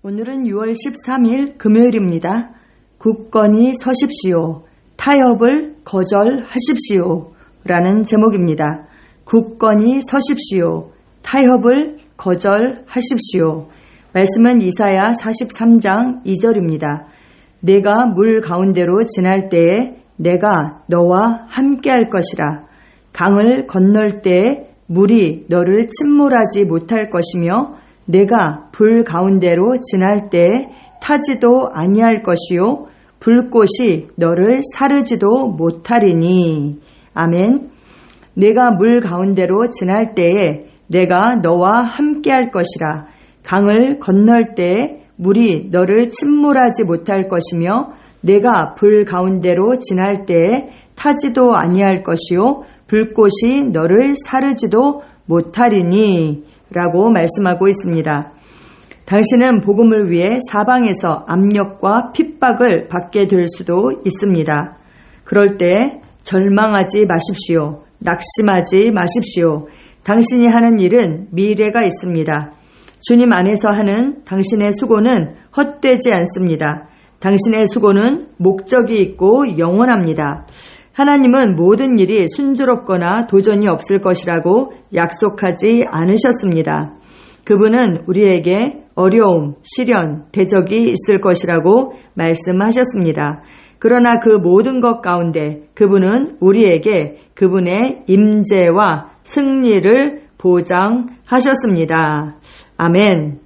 오늘은 6월 13일 금요일입니다. 굳건히 서십시오. 타협을 거절하십시오. 라는 제목입니다. 굳건히 서십시오. 타협을 거절하십시오. 말씀은 이사야 43장 2절입니다. 내가 물 가운데로 지날 때에 내가 너와 함께할 것이라. 강을 건널 때에 물이 너를 침몰하지 못할 것이며 내가 불 가운데로 지날 때에 타지도 아니할 것이요 불꽃이 너를 사르지도 못하리니. 아멘. 내가 물 가운데로 지날 때에 내가 너와 함께할 것이라. 강을 건널 때에 물이 너를 침몰하지 못할 것이며 내가 불 가운데로 지날 때에 타지도 아니할 것이요 불꽃이 너를 사르지도 못하리니 라고 말씀하고 있습니다. 당신은 복음을 위해 사방에서 압력과 핍박을 받게 될 수도 있습니다. 그럴 때 절망하지 마십시오. 낙심하지 마십시오. 당신이 하는 일은 미래가 있습니다. 주님 안에서 하는 당신의 수고는 헛되지 않습니다. 당신의 수고는 목적이 있고 영원합니다. 하나님은 모든 일이 순조롭거나 도전이 없을 것이라고 약속하지 않으셨습니다. 그분은 우리에게 어려움, 시련, 대적이 있을 것이라고 말씀하셨습니다. 그러나 그 모든 것 가운데 그분은 우리에게 그분의 임재와 승리를 보장하셨습니다. 아멘.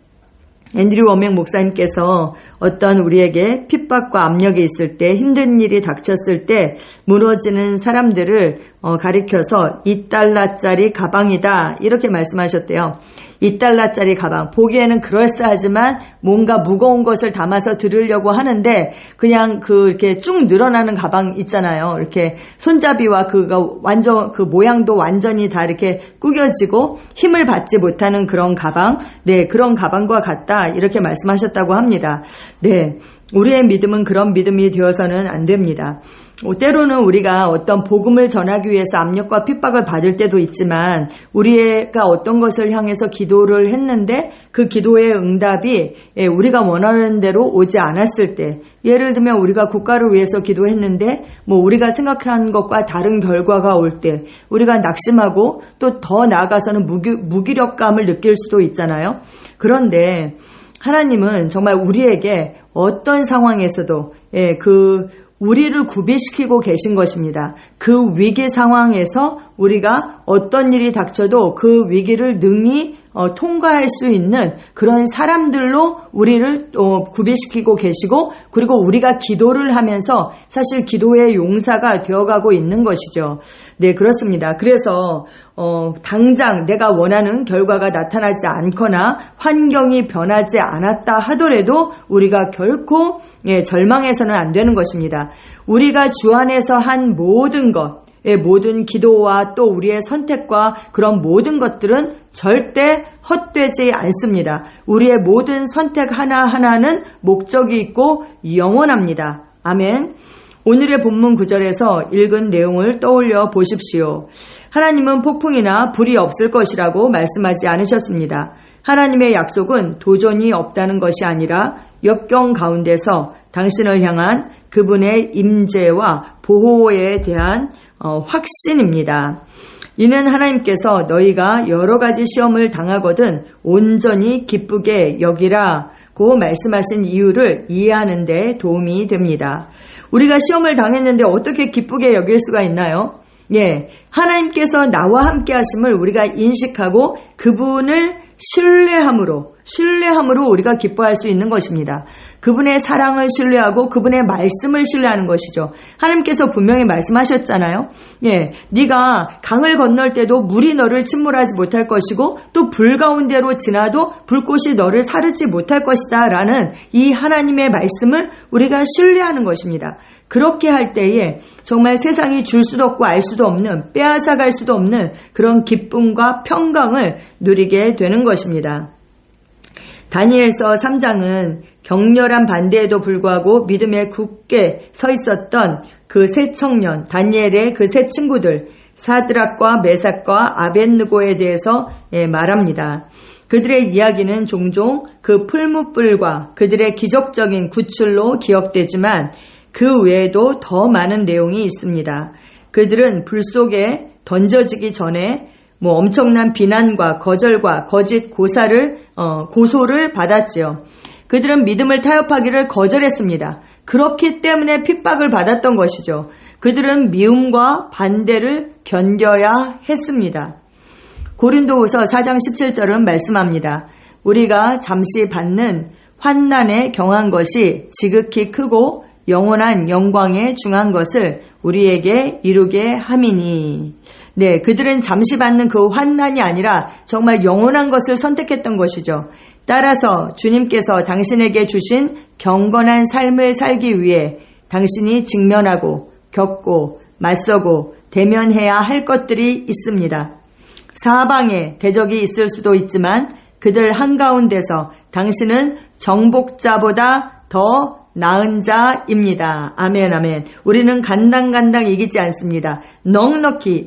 앤드류 워맥 목사님께서 어떤 우리에게 핍박과 압력이 있을 때, 힘든 일이 닥쳤을 때 무너지는 사람들을 가리켜서 $2짜리 가방이다 이렇게 말씀하셨대요. $2짜리 가방. 보기에는 그럴싸하지만 뭔가 무거운 것을 담아서 들으려고 하는데 그냥 이렇게 쭉 늘어나는 가방 있잖아요. 이렇게 손잡이와 그 모양도 완전히 다 이렇게 구겨지고 힘을 받지 못하는 그런 가방. 네, 그런 가방과 같다. 이렇게 말씀하셨다고 합니다. 네. 우리의 믿음은 그런 믿음이 되어서는 안 됩니다. 때로는 우리가 어떤 복음을 전하기 위해서 압력과 핍박을 받을 때도 있지만 우리가 어떤 것을 향해서 기도를 했는데 그 기도의 응답이 우리가 원하는 대로 오지 않았을 때, 예를 들면 우리가 국가를 위해서 기도했는데 우리가 생각한 것과 다른 결과가 올 때 우리가 낙심하고 또 더 나아가서는 무기력감을 느낄 수도 있잖아요. 그런데 하나님은 정말 우리에게 어떤 상황에서도 우리를 구비시키고 계신 것입니다. 그 위기 상황에서 우리가 어떤 일이 닥쳐도 그 위기를 능히 통과할 수 있는 그런 사람들로 우리를 구비시키고 계시고, 그리고 우리가 기도를 하면서 사실 기도의 용사가 되어가고 있는 것이죠. 네, 그렇습니다. 그래서 당장 내가 원하는 결과가 나타나지 않거나 환경이 변하지 않았다 하더라도 우리가 결코 절망해서는 안 되는 것입니다. 우리가 주 안에서 한 모든 것, 모든 기도와 또 우리의 선택과 그런 모든 것들은 절대 헛되지 않습니다. 우리의 모든 선택 하나하나는 목적이 있고 영원합니다. 아멘. 오늘의 본문 구절에서 읽은 내용을 떠올려 보십시오. 하나님은 폭풍이나 불이 없을 것이라고 말씀하지 않으셨습니다. 하나님의 약속은 도전이 없다는 것이 아니라 역경 가운데서 당신을 향한 그분의 임재와 보호에 대한 확신입니다. 이는 하나님께서 너희가 여러 가지 시험을 당하거든 온전히 기쁘게 여기라고 말씀하신 이유를 이해하는 데 도움이 됩니다. 우리가 시험을 당했는데 어떻게 기쁘게 여길 수가 있나요? 예, 하나님께서 나와 함께 하심을 우리가 인식하고 그분을 신뢰함으로 우리가 기뻐할 수 있는 것입니다. 그분의 사랑을 신뢰하고 그분의 말씀을 신뢰하는 것이죠. 하나님께서 분명히 말씀하셨잖아요. 예, 네가 강을 건널 때도 물이 너를 침몰하지 못할 것이고 또 불 가운데로 지나도 불꽃이 너를 사르지 못할 것이다 라는 이 하나님의 말씀을 우리가 신뢰하는 것입니다. 그렇게 할 때에 정말 세상이 줄 수도 없고 알 수도 없는, 빼앗아갈 수도 없는 그런 기쁨과 평강을 누리게 되는 것입니다. 다니엘서 3장은 격렬한 반대에도 불구하고 믿음에 굳게 서 있었던 그 세 청년, 다니엘의 그 세 친구들, 사드락과 메삭과 아벳느고에 대해서 말합니다. 그들의 이야기는 종종 그 풀무불과 그들의 기적적인 구출로 기억되지만 그 외에도 더 많은 내용이 있습니다. 그들은 불 속에 던져지기 전에 엄청난 비난과 거절과 거짓 고소를 받았지요. 그들은 믿음을 타협하기를 거절했습니다. 그렇기 때문에 핍박을 받았던 것이죠. 그들은 미움과 반대를 견뎌야 했습니다. 고린도후서 4장 17절은 말씀합니다. 우리가 잠시 받는 환난에 경한 것이 지극히 크고 영원한 영광에 중한 것을 우리에게 이루게 함이니. 네, 그들은 잠시 받는 그 환난이 아니라 정말 영원한 것을 선택했던 것이죠. 따라서 주님께서 당신에게 주신 경건한 삶을 살기 위해 당신이 직면하고 겪고 맞서고 대면해야 할 것들이 있습니다. 사방에 대적이 있을 수도 있지만 그들 한가운데서 당신은 정복자보다 더 나은 자입니다. 아멘, 아멘. 우리는 간당간당 이기지 않습니다. 넉넉히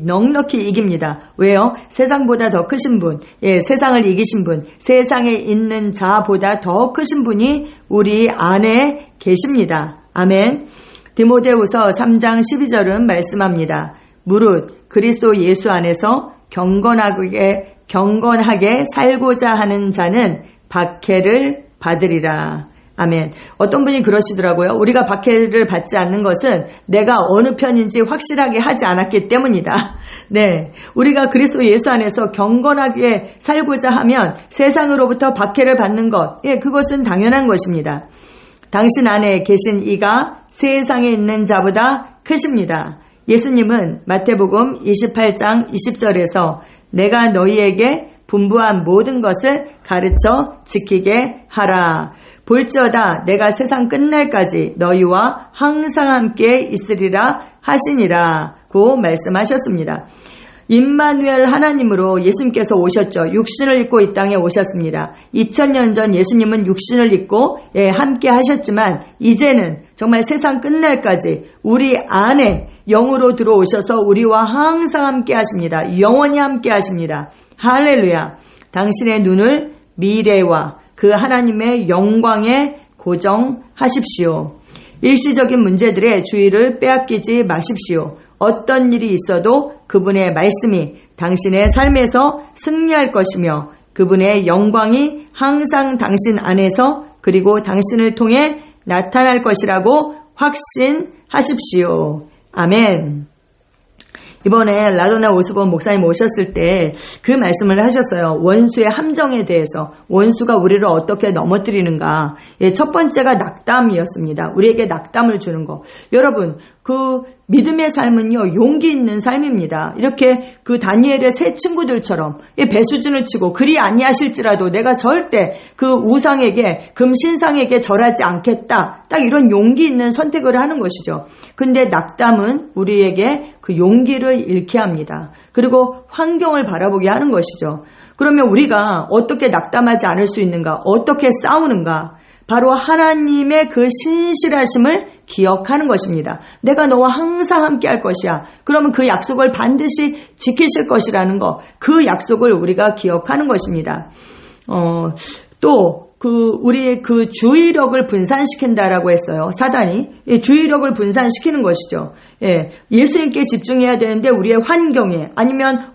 이깁니다. 왜요? 세상보다 더 크신 분, 세상을 이기신 분, 세상에 있는 자보다 더 크신 분이 우리 안에 계십니다. 아멘. 디모데후서 3장 12절은 말씀합니다. 무릇 그리스도 예수 안에서 경건하게 살고자 하는 자는 박해를 받으리라. 아멘. 어떤 분이 그러시더라고요. 우리가 박해를 받지 않는 것은 내가 어느 편인지 확실하게 하지 않았기 때문이다. 네. 우리가 그리스도 예수 안에서 경건하게 살고자 하면 세상으로부터 박해를 받는 것, 그것은 당연한 것입니다. 당신 안에 계신 이가 세상에 있는 자보다 크십니다. 예수님은 마태복음 28장 20절에서 내가 너희에게 분부한 모든 것을 가르쳐 지키게 하라. 볼지어다 내가 세상 끝날까지 너희와 항상 함께 있으리라 하시니라 고 말씀하셨습니다. 임마누엘 하나님으로 예수님께서 오셨죠. 육신을 입고 이 땅에 오셨습니다. 2000년 전 예수님은 육신을 입고 함께 하셨지만 이제는 정말 세상 끝날까지 우리 안에 영으로 들어오셔서 우리와 항상 함께 하십니다. 영원히 함께 하십니다. 할렐루야. 당신의 눈을 미래와 그 하나님의 영광에 고정하십시오. 일시적인 문제들의 주의를 빼앗기지 마십시오. 어떤 일이 있어도 그분의 말씀이 당신의 삶에서 승리할 것이며 그분의 영광이 항상 당신 안에서 그리고 당신을 통해 나타날 것이라고 확신하십시오. 아멘. 이번에 라도나 오스본 목사님 오셨을 때 그 말씀을 하셨어요. 원수의 함정에 대해서 원수가 우리를 어떻게 넘어뜨리는가. 첫 번째가 낙담이었습니다. 우리에게 낙담을 주는 거. 여러분 그 믿음의 삶은요 용기 있는 삶입니다. 이렇게 그 다니엘의 세 친구들처럼 배수진을 치고 그리 아니하실지라도 내가 절대 그 우상에게 금신상에게 절하지 않겠다. 딱 이런 용기 있는 선택을 하는 것이죠. 근데 낙담은 우리에게 그 용기를 잃게 합니다. 그리고 환경을 바라보게 하는 것이죠. 그러면 우리가 어떻게 낙담하지 않을 수 있는가? 어떻게 싸우는가? 바로 하나님의 그 신실하심을 기억하는 것입니다. 내가 너와 항상 함께 할 것이야. 그러면 그 약속을 반드시 지키실 것이라는 거, 그 약속을 우리가 기억하는 것입니다. 또 우리의 그 주의력을 분산시킨다라고 했어요. 사단이. 주의력을 분산시키는 것이죠. 예수님께 집중해야 되는데 우리의 환경에 아니면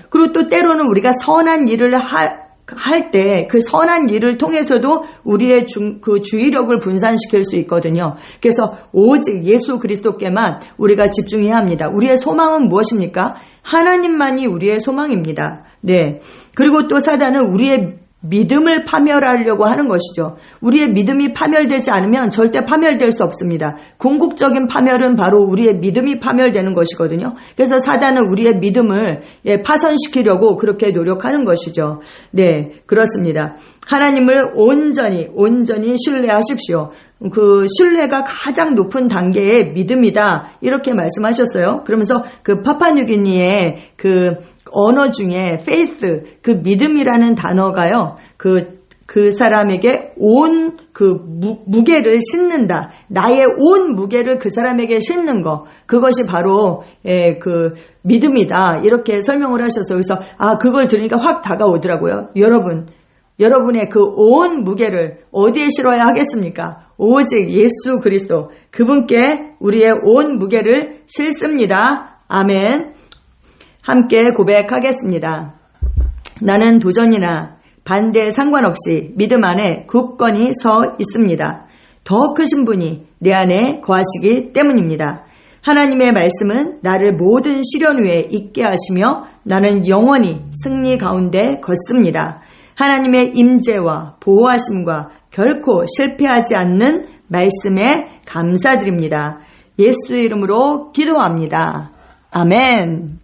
그리고 또 때로는 우리가 선한 일을 할 때 그 선한 일을 통해서도 우리의 그 주의력을 분산시킬 수 있거든요. 그래서 오직 예수 그리스도께만 우리가 집중해야 합니다. 우리의 소망은 무엇입니까? 하나님만이 우리의 소망입니다. 네. 그리고 또 사단은 우리의 믿음을 파멸하려고 하는 것이죠. 우리의 믿음이 파멸되지 않으면 절대 파멸될 수 없습니다. 궁극적인 파멸은 바로 우리의 믿음이 파멸되는 것이거든요. 그래서 사단은 우리의 믿음을 파손시키려고 그렇게 노력하는 것이죠. 네, 그렇습니다. 하나님을 온전히 신뢰하십시오. 그 신뢰가 가장 높은 단계의 믿음이다. 이렇게 말씀하셨어요. 그러면서 그 파푸아뉴기니의 그 언어 중에 faith, 그 믿음이라는 단어가요. 그 사람에게 온 그 무게를 싣는다. 나의 온 무게를 그 사람에게 싣는 거. 그것이 바로 그 믿음이다. 이렇게 설명을 하셔서 그래서 그걸 들으니까 확 다가오더라고요. 여러분, 여러분의 그 온 무게를 어디에 실어야 하겠습니까? 오직 예수 그리스도 그분께 우리의 온 무게를 싣습니다. 아멘. 함께 고백하겠습니다. 나는 도전이나 반대에 상관없이 믿음 안에 굳건히 서 있습니다. 더 크신 분이 내 안에 거하시기 때문입니다. 하나님의 말씀은 나를 모든 시련 위에 있게 하시며 나는 영원히 승리 가운데 걷습니다. 하나님의 임재와 보호하심과 결코 실패하지 않는 말씀에 감사드립니다. 예수의 이름으로 기도합니다. 아멘.